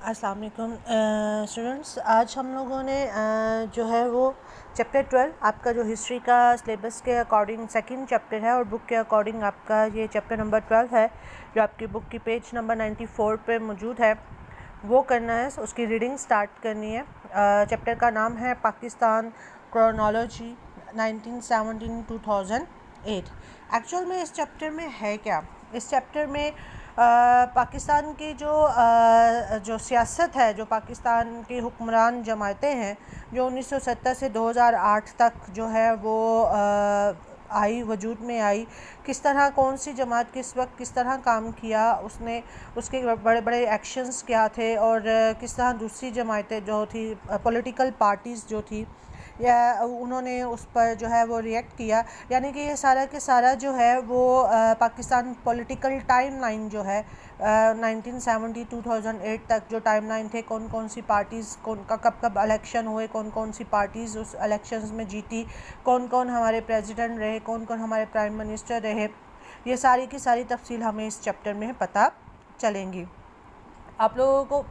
السلام علیکم اسٹوڈنٹس، آج ہم لوگوں نے جو ہے وہ چیپٹر 12 آپ کا جو ہسٹری کا سلیبس کے اکارڈنگ سیکنڈ چیپٹر ہے اور بک کے اکارڈنگ آپ کا یہ چیپٹر نمبر 12 ہے جو آپ کی بک کی پیج نمبر 94 پہ موجود ہے، وہ کرنا ہے. اس کی ریڈنگ سٹارٹ کرنی ہے. چیپٹر کا نام ہے پاکستان کرونالوجی 1917-2008. ایکچوئل میں اس چیپٹر میں ہے کیا؟ اس چیپٹر میں پاکستان کی جو سیاست ہے، جو پاکستان کی حکمران جماعتیں ہیں جو 1970 سے 2008 تک جو ہے وہ آئی، وجود میں آئی، کس طرح کون سی جماعت کس وقت کس طرح کام کیا، اس کے بڑے بڑے ایکشنز کیا تھے، اور کس طرح دوسری جماعتیں جو تھی پولیٹیکل پارٹیز جو تھی یا انہوں نے اس پر جو ہے وہ ریئیکٹ کیا. یعنی کہ یہ سارا کے سارا جو ہے وہ پاکستان پولیٹیکل ٹائم لائن جو ہے 1970-2008 تک جو ٹائم لائن تھے، کون کون سی پارٹیز کب کب الیکشن ہوئے، کون کون سی پارٹیز اس الیکشنز میں جیتی، کون کون ہمارے پریزیڈنٹ رہے، کون کون ہمارے پرائم منسٹر رہے، یہ ساری کی ساری تفصیل ہمیں اس چیپٹر میں پتہ چلیں گی. آپ لوگوں کو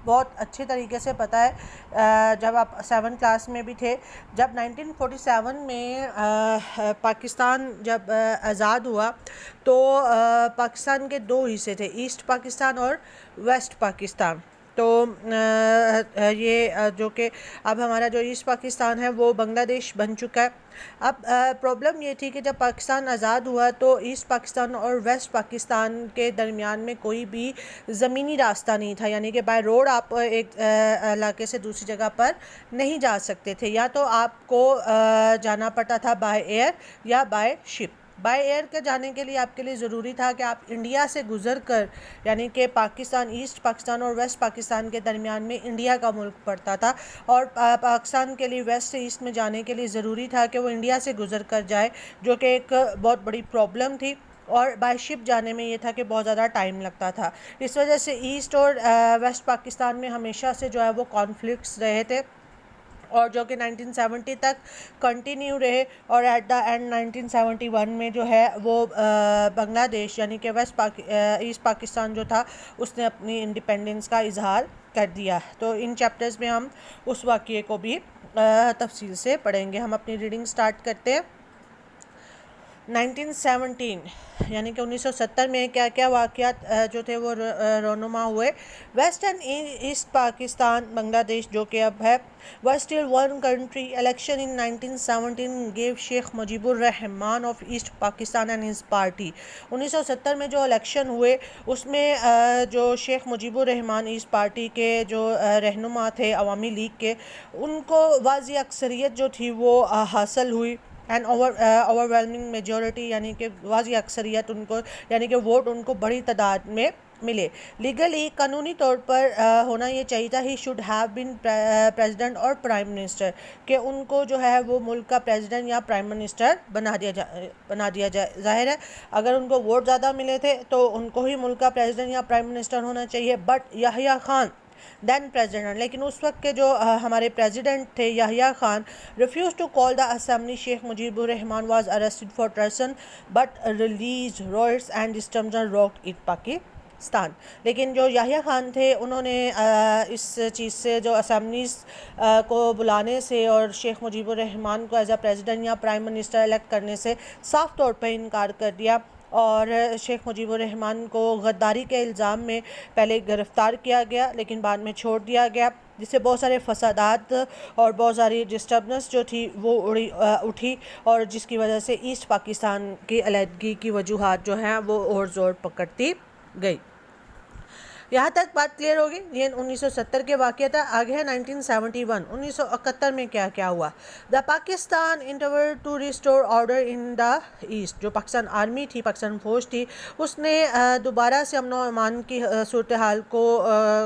بہت اچھے طریقے سے پتہ ہے، جب آپ 7 کلاس میں بھی تھے، جب 1947 میں پاکستان جب آزاد ہوا تو پاکستان کے 2 حصے تھے، ایسٹ پاکستان اور ویسٹ پاکستان. تو یہ جو کہ اب ہمارا جو ایسٹ پاکستان ہے وہ بنگلہ دیش بن چکا ہے. اب پرابلم یہ تھی کہ جب پاکستان آزاد ہوا تو ایسٹ پاکستان اور ویسٹ پاکستان کے درمیان میں کوئی بھی زمینی راستہ نہیں تھا، یعنی کہ بائی روڈ آپ ایک علاقے سے دوسری جگہ پر نہیں جا سکتے تھے، یا تو آپ کو جانا پڑتا تھا بائی ایئر یا بائی شپ. بائی ایئر کے جانے کے لیے آپ کے لیے ضروری تھا کہ آپ انڈیا سے گزر کر، یعنی کہ پاکستان ایسٹ پاکستان اور ویسٹ پاکستان کے درمیان میں انڈیا کا ملک پڑتا تھا، اور پاکستان کے لیے ویسٹ سے ایسٹ میں جانے کے لیے ضروری تھا کہ وہ انڈیا سے گزر کر جائے، جو کہ ایک بہت بڑی پرابلم تھی. اور بائی شپ جانے میں یہ تھا کہ بہت زیادہ ٹائم لگتا تھا. اس وجہ سے ایسٹ اور ویسٹ پاکستان میں ہمیشہ سے جو ہے وہ کانفلکٹس رہے تھے، اور جو کہ 1970 تک کنٹینیو رہے، اور ایٹ دا اینڈ 1971 میں جو ہے وہ بنگلہ دیش یعنی کہ ایسٹ پاکستان جو تھا اس نے اپنی انڈیپینڈنس کا اظہار کر دیا. تو ان چیپٹرز میں ہم اس واقعے کو بھی تفصیل سے پڑھیں گے. ہم اپنی ریڈنگ سٹارٹ کرتے ہیں. 1917 یعنی کہ 1970 میں کیا کیا واقعات جو تھے وہ رونما ہوئے. ویسٹ اینڈ ایسٹ پاکستان بنگلہ دیش جو کہ اب ہے was still one country. Election in 1917 gave Sheikh Mujib Rahman of East Pakistan and his party. 1970 میں جو الیکشن ہوئے اس میں جو شیخ مجیب الرحمان ایسٹ پارٹی کے جو رہنما تھے عوامی لیگ کے، ان کو واضح اکثریت جو تھی وہ حاصل ہوئی، اینڈ اوور ویلمنگ میجورٹی، یعنی کہ واضح اکثریت ان کو، یعنی کہ ووٹ ان کو بڑی تعداد میں ملے. لیگلی قانونی طور پر ہونا یہ چاہیے تھا he should have been president اور پرائم منسٹر، کہ ان کو جو ہے وہ ملک کا پریزیڈنٹ یا پرائم منسٹر بنا دیا جائے. ظاہر ہے اگر ان کو ووٹ زیادہ ملے تھے تو ان کو ہی ملک کا پریزیڈنٹ یا پرائم منسٹر ہونا چاہیے. But Yahya Khan then president, لیکن اس وقت کے جو ہمارے پریزیڈنٹ تھے Yahya Khan, refuses to call the assembly. Sheikh Mujib ur Rahman was arrested for treason but release riots and disturbance rocked east Pakistan. لیکن جو یحییٰ خان تھے انہوں نے اس چیز سے، جو اسمبلیز کو بلانے سے اور شیخ مجیب الرحمان کو ایز اے پریزیڈنٹ یا پرائم منسٹر الیکٹ کرنے سے صاف طور پہ انکار کر دیا، اور شیخ مجیب الرحمان کو غداری کے الزام میں پہلے گرفتار کیا گیا لیکن بعد میں چھوڑ دیا گیا، جس سے بہت سارے فسادات اور بہت ساری ڈسٹربنس جو تھی وہ اٹھی، اور جس کی وجہ سے ایسٹ پاکستان کی علیحدگی کی وجوہات جو ہیں وہ اور زور پکڑتی گئی. یہاں تک بات کلیئر ہوگی. یہ 1970 کے واقعہ تھا. آگے ہے 1971. 1971 میں کیا کیا ہوا. The Pakistan endeavour to restore order in the east. جو پاکستان آرمی تھی، پاکستان فوج تھی، اس نے دوبارہ سے امن و امان کی صورتحال کو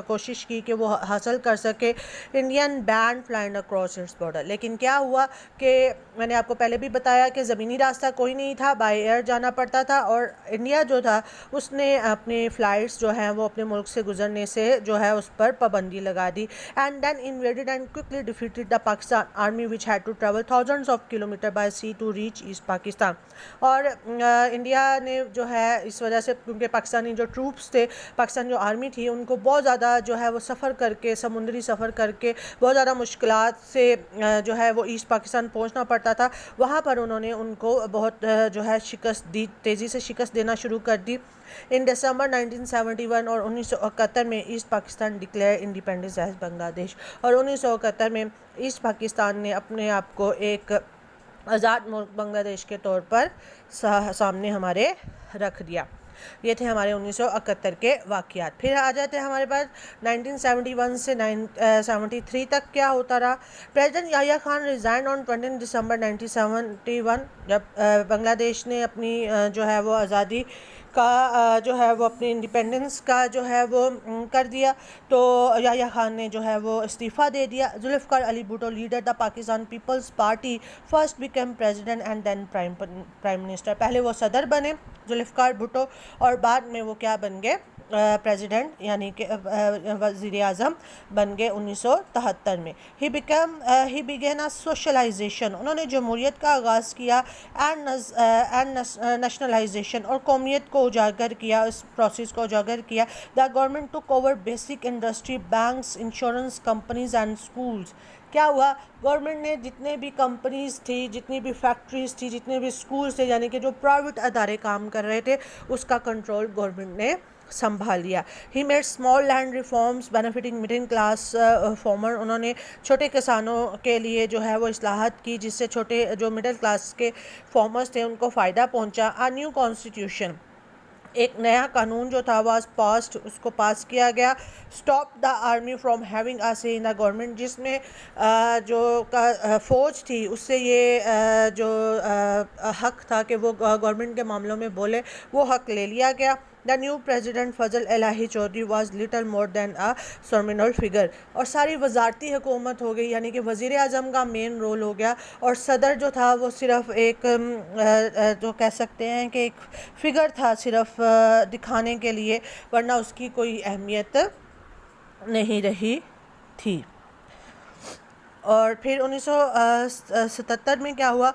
کوشش کی کہ وہ حاصل کر سکے. Indian band flying across its border. لیکن کیا ہوا کہ میں نے آپ کو پہلے بھی بتایا کہ زمینی راستہ کوئی نہیں تھا، بائی ایئر جانا پڑتا تھا، اور انڈیا جو تھا اس نے اپنے فلائٹس جو ہیں وہ اپنے ملک سے گزرنے سے جو ہے اس پر پابندی لگا دی. And then invaded and quickly defeated the Pakistan army which had to travel thousands of kilometre by sea to reach east Pakistan. اور انڈیا نے جو ہے اس وجہ سے، کیونکہ پاکستانی جو ٹروپس تھے، پاکستان جو آرمی تھی، ان کو بہت زیادہ جو ہے وہ سفر کر کے، سمندری سفر کر کے بہت زیادہ مشکلات سے جو ہے وہ ایسٹ پاکستان پہنچنا پڑتا تھا. وہاں پر انہوں نے ان کو بہت جو ہے شکست دی، تیزی سے شکست دینا شروع کر دی. ان دسمبر 1971 اور 1971 میں east Pakistan declared independence as Bangladesh. اور 1971 میں ایسٹ پاکستان نے اپنے آپ کو ایک آزاد ملک بنگلہ دیش کے طور پر سامنے ہمارے رکھ دیا. یہ تھے ہمارے 1971 کے واقعات. پھر آ جاتے ہیں ہمارے پاس 1971 سے 1973 تک کیا ہوتا رہا. پریزیڈنٹ یحییٰ خان ریزائن آن 20 دسمبر 1971. جب بنگلہ دیش نے اپنی جو ہے وہ آزادی کا جو ہے وہ اپنی انڈیپینڈنس کا جو ہے وہ کر دیا، تو یحییٰ خان نے جو ہے وہ استعفیٰ دے دیا. Zulfikar Ali Bhutto leader the Pakistan Peoples Party first became president and then prime minister. پہلے وہ صدر بنے ذوالفقار بھٹو، اور بعد میں وہ کیا بن گئے، پریزیڈنٹ یعنی کہ وزیر اعظم بن گئے 1973 میں. He begin socialisation. انہوں نے جمہوریت کا آغاز کیا، اینڈ نیشنلائزیشن اور قومیت کو اجاگر کیا، اس پروسیس کو اجاگر کیا. دا گورنمنٹ ٹوک our basic industry, banks, insurance companies and schools. کیا ہوا، گورنمنٹ نے جتنے بھی کمپنیز تھی، جتنی بھی فیکٹریز تھی، جتنے بھی اسکولز تھے، یعنی کہ جو پرائیویٹ ادارے کام کر رہے تھے، اس کا کنٹرول گورنمنٹ نے سنبھال لیا. He made small land reforms benefiting middle class farmer. انہوں نے چھوٹے کسانوں کے لیے جو ہے وہ اصلاحات کی، جس سے چھوٹے جو مڈل کلاس کے فارمرز تھے ان کو فائدہ پہنچا. آ نیو کانسٹیٹیوشن، ایک نیا قانون جو تھا واز پاسڈ، اس کو پاس کیا گیا. Stop the army from having a سے ان دا گورنمنٹ، جس میں جو فوج تھی اس سے یہ جو حق تھا کہ وہ گورنمنٹ کے معاملوں میں بولے، وہ حق لے لیا گیا. The new president Fazal Elahi Chaudhry was little more than a ceremonial figure. اور ساری وزارتی حکومت ہو گئی، یعنی کہ وزیر اعظم کا مین رول ہو گیا، اور صدر جو تھا وہ صرف ایک جو کہہ سکتے ہیں کہ ایک فگر تھا، صرف دکھانے کے لیے، ورنہ اس کی کوئی اہمیت نہیں رہی تھی. اور پھر 1977 میں کیا ہوا،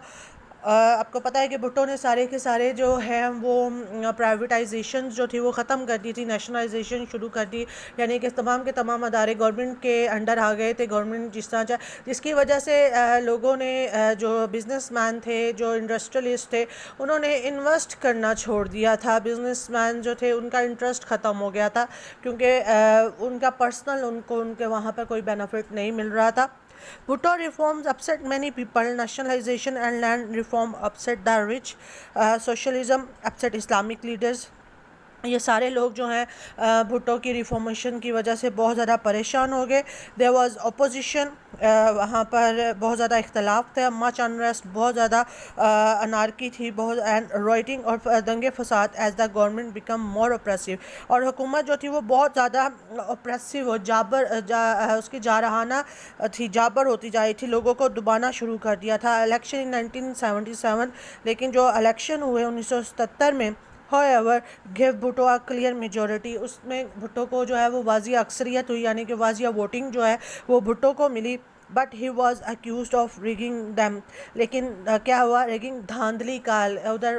آپ کو پتہ ہے کہ بھٹو نے سارے کے سارے جو ہیں وہ پرائیویٹائزیشن جو تھی وہ ختم کر دی تھی، نیشنلائزیشن شروع کر دی، یعنی کہ تمام کے تمام ادارے گورنمنٹ کے انڈر آ گئے تھے. گورنمنٹ جس طرح جس کی وجہ سے لوگوں نے جو بزنس مین تھے، جو انڈسٹریلسٹ تھے، انہوں نے انویسٹ کرنا چھوڑ دیا تھا. بزنس مین جو تھے ان کا انٹرسٹ ختم ہو گیا تھا، کیونکہ ان کا پرسنل ان کے وہاں پر کوئی بینیفٹ نہیں مل رہا تھا. Bhutto reforms upset many people. Nationalization and land reform upset the rich. Socialism upset Islamic leaders. یہ سارے لوگ جو ہیں بھٹو کی ریفارمیشن کی وجہ سے بہت زیادہ پریشان ہو گئے. there was opposition. وہاں پر بہت زیادہ اختلاف تھا، مچ انریسٹ، بہت زیادہ انارکی تھی، بہت اینڈ رائٹنگ اور دنگے فساد as the government became more oppressive. اور حکومت جو تھی وہ بہت زیادہ اپریسو اور جابر اس کی جارحانہ تھی، جابر ہوتی جائی تھی، لوگوں کو دبانا شروع کر دیا تھا. الیکشن ان 1977، لیکن جو الیکشن ہوئے 1977 میں، however give Bhutto a clear majority. اس میں بھٹو کو جو ہے وہ واضح اکثریت ہوئی، یعنی کہ واضح ووٹنگ جو ہے وہ بھٹو کو ملی. But he was accused of rigging them. لیکن کیا ہوا، ریگنگ، دھاندلی کا ادھر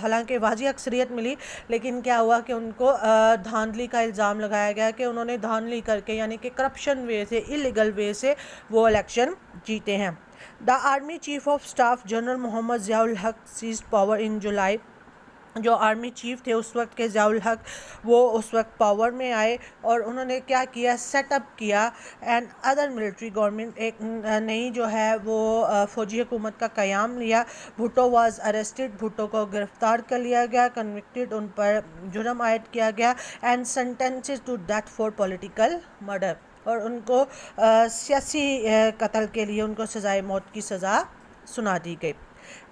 حالانکہ واضح اکثریت ملی، لیکن کیا ہوا کہ ان کو دھاندلی کا الزام لگایا گیا کہ انہوں نے دھاندلی کر کے، یعنی کہ کرپشن وے سے، اللیگل وے سے وہ الیکشن جیتے ہیں. The army chief of staff general Muhammad Zia ul Haq seized power in July. جو آرمی چیف تھے اس وقت کے ضیاء الحق، وہ اس وقت پاور میں آئے اور انہوں نے کیا کیا، سیٹ اپ کیا اینڈ ادر ملٹری گورنمنٹ، ایک نئی جو ہے وہ فوجی حکومت کا قیام لیا. Bhutto was arrested. بھٹو کو گرفتار کر لیا گیا، کنوکٹڈ، ان پر جرم عائد کیا گیا، and sentenced to death for political murder. اور ان کو سیاسی قتل کے لیے ان کو سزائے موت کی سزا سنا دی گئی.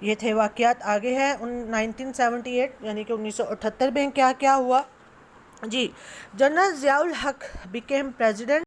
یہ تھے واقعات. آگے ہیں 1978 یعنی کہ 1978 میں کیا کیا ہوا. جی، جنرل ضیاء الحق بیکیم پریزیڈنٹ